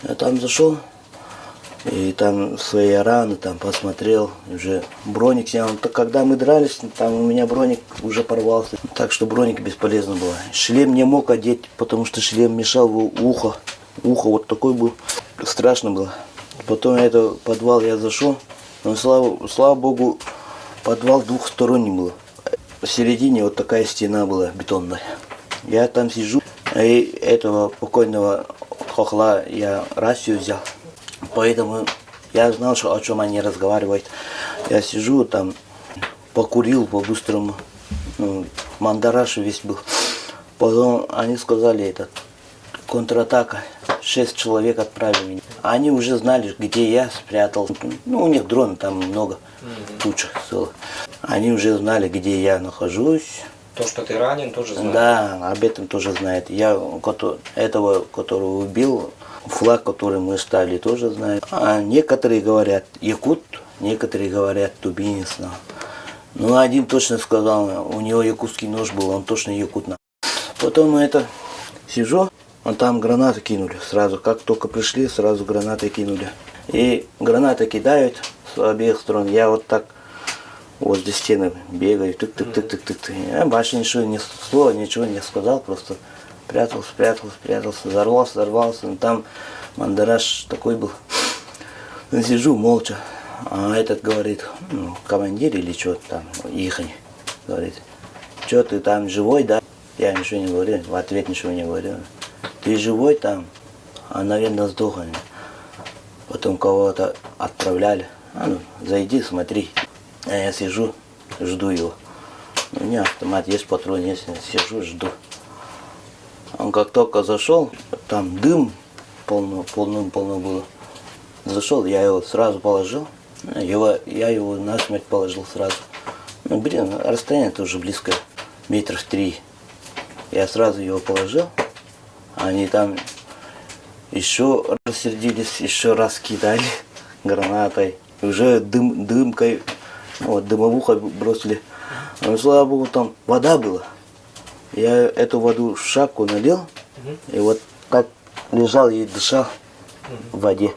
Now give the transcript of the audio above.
Я там зашел, и там свои раны там посмотрел, уже броник снял. Когда мы дрались, там у меня броник уже порвался. Так что броник бесполезно было. Шлем не мог одеть, потому что шлем мешал в ухо. Ухо вот такой был. Страшно было. Потом это подвал я зашел. Но слава богу, подвал двухсторонний был. В середине вот такая стена была бетонная. Я там сижу, и этого покойного хохла я рацию взял. Поэтому я знал, что, о чем они разговаривают. Я сижу там, покурил по-быстрому. Ну, мандараш весь был. Потом они сказали, это контратака. 6 человек отправили меня. Они уже знали, где я спрятал. Ну, у них дрон там много, туча целых. Они уже знали, где я нахожусь. То, что ты ранен, тоже знают? Да, об этом тоже знает. Я этого, которого убил, флаг, который мы ставили, тоже знает. А некоторые говорят якут, некоторые говорят тубинец. Ну, один точно сказал, у него якутский нож был, он точно якут. Потом это сижу, он там гранаты кинули сразу. Как только пришли, сразу гранаты кинули. И гранаты кидают с обеих сторон. Я вот так возле стены бегаю, тык-тык-тык-тык-тык. Я больше слова ничего не сказал, просто спрятался, взорвался. Там мандараш такой был. Сижу молча. А этот говорит, ну, командир или что там, ихний, говорит, что ты там живой, да? Я ничего не говорю, в ответ ничего не говорю. Ты живой там? А, наверное, сдох. Потом кого-то отправляли. Ну, зайди, смотри. А я сижу, жду его. У меня автомат есть, патрон есть, сижу, жду. Он как только зашел, там дым полно было. Зашел, я его сразу положил. Я его насмерть положил сразу. Ну, блин, расстояние тоже близко, метров 3. Я сразу его положил. Они там еще рассердились, еще раз кидали гранатой. Уже дымкой, вот, дымовухой бросили. Но, слава богу, там вода была. Я эту воду в шапку налил, и вот так лежал и дышал в воде.